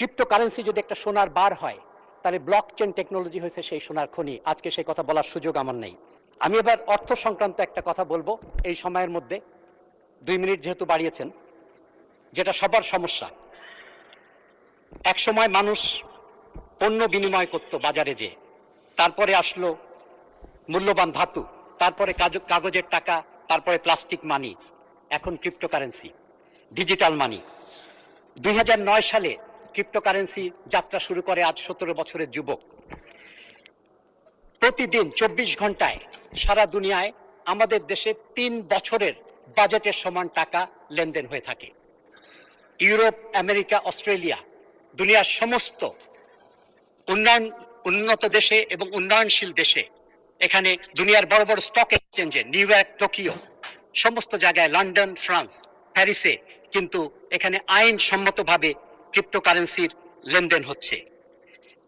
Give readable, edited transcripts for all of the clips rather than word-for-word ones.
Cryptocurrency যদি একটা সোনার বার হয়, তাহলে ব্লক চেন টেকনোলজি হয়েছে সেই সোনার খনি। আজকে সেই কথা বলার সুযোগ আমার নেই। আমি এবার অর্থ সংক্রান্ত একটা কথা বলবো এই সময়ের মধ্যে, 2 মিনিট যেহেতু বাড়িয়েছেন, যেটা সবার সমস্যা। এক সময় মানুষ পণ্য বিনিময় করত বাজারে যেয়ে, তারপরে আসলো মূল্যবান ধাতু, তারপরে কাগজের টাকা, তারপরে প্লাস্টিক মানি, এখন ক্রিপ্টোকারেন্সি, ডিজিটাল মানি। 2009 সালে ক্রিপ্টোকারেন্সি যাত্রা শুরু করে আজ 17 বছরের যুবক। প্রতিদিন 24 ঘন্টায় সারা দুনিয়ায় আমাদের দেশে 3 বছরের বাজেটের সমান টাকা লেনদেন হয়ে থাকে। ইউরোপ, আমেরিকা, অস্ট্রেলিয়া, দুনিয়ার সমস্ত উন্নত দেশে এবং উন্নয়নশীল দেশে, এখানে দুনিয়ার বড় বড় স্টক এক্সচেঞ্জে, নিউ ইয়র্ক, টোকিও, সমস্ত জায়গায়, লন্ডন, ফ্রান্স, প্যারিসে কিন্তু এখানে আইনসম্মতভাবে ক্রিপ্টোকারেন্সির লেনদেন হচ্ছে।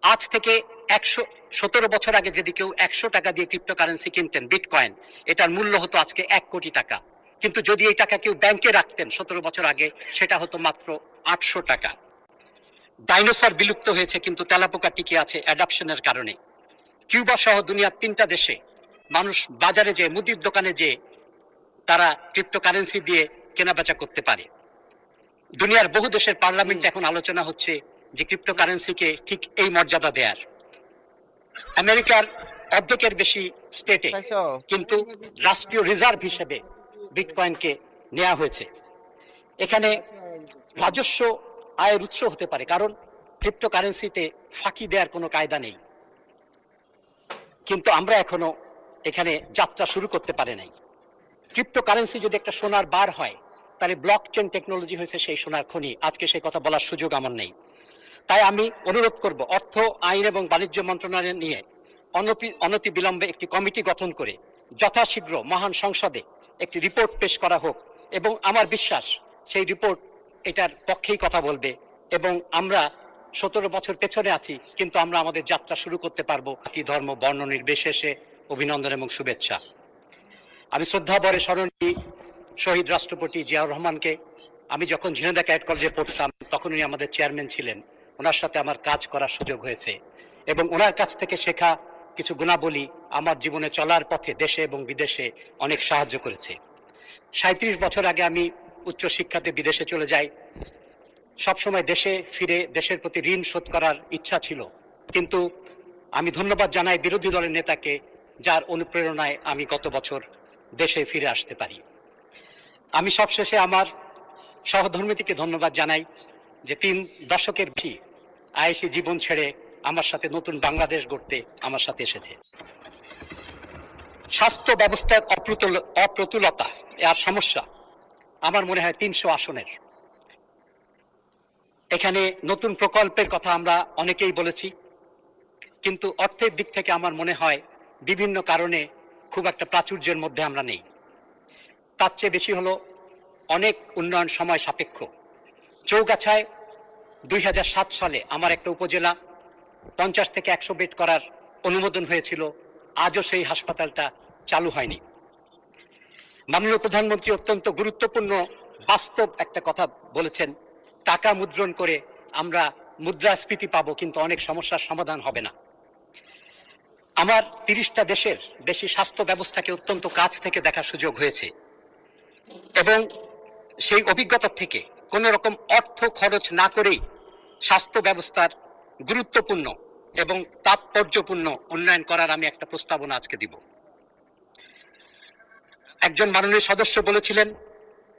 আজ থেকে 117 বছর আগে যদি কেউ 100 টাকা দিয়ে ক্রিপ্টোকারেন্সি কিনতেন, বিটকয়েন, এটার মূল্য হতো আজকে 1 কোটি টাকা। কিন্তু যদি এই টাকা কেউ ব্যাংকে রাখতেন 17 বছর আগে, সেটা হতো মাত্র 800 টাকা। ডাইনোসর বিলুপ্ত হয়েছে কিন্তু তেলাপোকা টিকে আছে অ্যাডাপশনের কারণে। কিউবা সহ দুনিয়ার 3টা দেশে মানুষ বাজারে যে, মুদির দোকানে যে, তারা ক্রিপ্টোকারেন্সি দিয়ে কেনাবেচা করতে পারে। দুনিয়ার বহু দেশের পার্লামেন্টে এখন আলোচনা হচ্ছে যে ক্রিপ্টোকারেন্সিকে ঠিক এই মর্যাদা দেয়ার। আমেরিকার অর্ধেকের বেশি স্টেটে কিন্তু রাষ্ট্রীয় রিজার্ভ হিসেবে বিটকয়েনকে নেওয়া হয়েছে। এখানে রাজস্ব আয়ের উৎস হতে পারে, কারণ ক্রিপ্টোকারেন্সিতে ফাঁকি দেওয়ার কোনো কায়দা নেই। কিন্তু আমরা এখনো এখানে যাত্রা শুরু করতে পারি নাই। ক্রিপ্টোকারেন্সি যদি একটা সোনার বার হয়, তাহলে ব্লক চেন টেকনোলজি হয়েছে সেই সোনার খনি। আজকে সেই কথা বলার সুযোগ আমার নেই। তাই আমি অনুরোধ করব, অর্থ, আইন এবং বাণিজ্য মন্ত্রণালয় নিয়ে অনতি বিলম্বে একটি কমিটি গঠন করে যথাশীঘ্র মহান সংসদে একটি রিপোর্ট পেশ করা হোক, এবং আমার বিশ্বাস সেই রিপোর্ট এটার পক্ষেই কথা বলবে, এবং আমরা 17 বছর পেছনে আছি, কিন্তু আমরা আমাদের যাত্রা শুরু করতে পারবো। জাতি, ধর্ম, বর্ণ নির্বিশেষে অভিনন্দন এবং শুভেচ্ছা। আমি শ্রদ্ধা ভরে স্মরণ করি শহীদ রাষ্ট্রপতি জিয়াউর রহমানকে। আমি যখন ঝিনেদা ক্যাডেট কলেজে পড়তাম তখন উনি আমাদের চেয়ারম্যান ছিলেন। ওনার সাথে আমার কাজ করার সুযোগ হয়েছে, এবং ওনার কাছ থেকে শেখা কিছু গুণাবলী আমার জীবনে চলার পথে দেশে এবং বিদেশে অনেক সাহায্য করেছে। 37 বছর আগে আমি উচ্চশিক্ষাতে বিদেশে চলে যাই। সবসময় দেশে ফিরে দেশের প্রতি ঋণ শোধ করার ইচ্ছা ছিল, কিন্তু আমি ধন্যবাদ জানাই বিরোধী দলের নেতাকে, যার অনুপ্রেরণায় আমি গত বছর দেশে ফিরে আসতে পারি। আমি সবশেষে আমার সহধর্মিনীকে ধন্যবাদ জানাই, যে 3 দশকের বেশি আয়েশি জীবন ছেড়ে আমার সাথে নতুন বাংলাদেশ গড়তে আমার সাথে এসেছে। স্বাস্থ্য ব্যবস্থার অপ্রতুলতা আর সমস্যা আমার মনে হয় 300 আসনের। এখানে নতুন প্রকল্পের কথা আমরা অনেকেই বলেছি, কিন্তু অর্থের দিক থেকে আমার মনে হয় বিভিন্ন কারণে খুব একটা প্রাচুর্যের মধ্যে আমরা নেই। তার চেয়ে বেশি হলো অনেক উন্নয়ন সময় সাপেক্ষ। চৌগাছায় 2007 সালে আমার একটা উপজেলা 50 থেকে 100 বেড করার অনুমোদন হয়েছিল, আজও সেই হাসপাতালটা চালু হয়নি। মাননীয় প্রধানমন্ত্রী অত্যন্ত গুরুত্বপূর্ণ বাস্তব একটা কথা বলেছেন, টাকা মুদ্রণ করে আমরা মুদ্রাস্ফীতি পাবো, কিন্তু অনেক সমস্যার সমাধান হবে না। আমার 30টা দেশের বেশি স্বাস্থ্য ব্যবস্থাকে অত্যন্ত কাছ থেকে দেখার সুযোগ হয়েছে, এবং সেই অভিজ্ঞতা থেকে কোনো রকম অর্থ খরচ না করেই স্বাস্থ্য ব্যবস্থার গুরুত্বপূর্ণ এবং তাৎপর্যপূর্ণ উন্নয়ন করার আমি একটা প্রস্তাবনা আজকে দিব। একজন মাননীয় সদস্য বলেছিলেন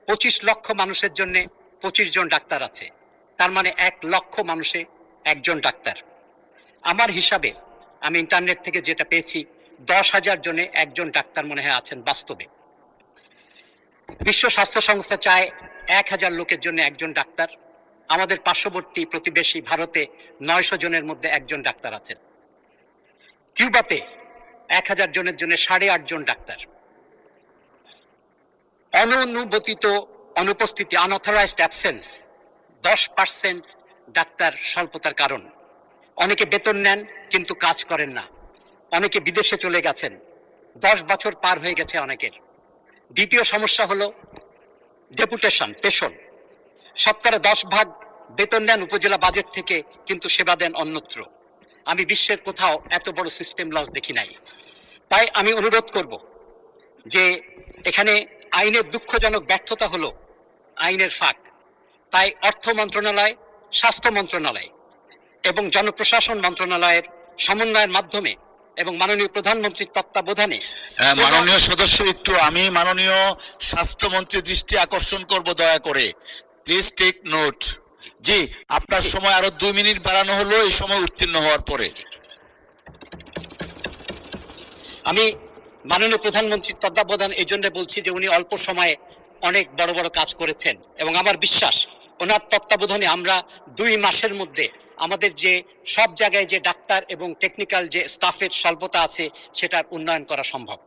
25 লক্ষ মানুষের জন্য 25 জন ডাক্তার আছে, তার মানে 1 লক্ষ মানুষে 1 জন ডাক্তার। আমার হিসাবে আমি ইন্টারনেট থেকে যেটা পেয়েছি, 10,000 জনে 1 জন ডাক্তার মনে হয় আছেন বাস্তবে। বিশ্ব স্বাস্থ্য সংস্থা চায় 1000 লোকের জন্য 1 জন ডাক্তার। আমাদের পার্শ্ববর্তী প্রতিবেশী ভারতে 900 জনের মধ্যে 1 জন ডাক্তার আছেন। কিউবাতে 1000 জনের জন্য 8.5 জন ডাক্তার। অনুপস্থিতি, আনঅথরাইজড অ্যাবসেন্স 10% ডাক্তার স্বল্পতার কারণ। অনেকে বেতন নেন কিন্তু কাজ করেন না, অনেকে বিদেশে চলে গেছেন, 10 বছর পার হয়ে গেছে অনেকের। দ্বিতীয় সমস্যা হলো ডেপুটেশন, পেশন। 10% বেতন নেন উপজেলা বাজেট থেকে, কিন্তু সেবা দেন অন্যত্র। আমি বিশ্বের কোথাও এত বড় সিস্টেম লস দেখি নাই। তাই আমি অনুরোধ করব যে এখানে আইনের দুঃখজনক ব্যর্থতা হলো আইনের ফাঁক। তাই অর্থ মন্ত্রণালয়, স্বাস্থ্য মন্ত্রণালয় এবং জনপ্রশাসন মন্ত্রণালয়ের সমন্বয়ের মাধ্যমে এবং মাননীয় প্রধানমন্ত্রীর তত্ত্বাবধানে মাননীয় সদস্য, একটু আমি মাননীয় স্বাস্থ্যমন্ত্রীর দৃষ্টি আকর্ষণ করব, দয়া করে প্লিজ টেক নোট। জি, আপনার সময় আরো 2 মিনিট বাড়ানো হলো এই সময় উত্তীর্ণ হওয়ার পরে। আমি মাননীয় প্রধানমন্ত্রীর তত্ত্বাবধান এই জন্য বলছি যে উনি অল্প সময়ে অনেক বড় বড় কাজ করেছেন, এবং আমার বিশ্বাস ওনার তত্ত্বাবধানে আমরা 2 মাসের মধ্যে আমাদের যে সব জায়গায় যে ডাক্তার এবং টেকনিক্যাল যে স্টাফের স্বল্পতা আছে সেটার উন্নয়ন করা সম্ভব।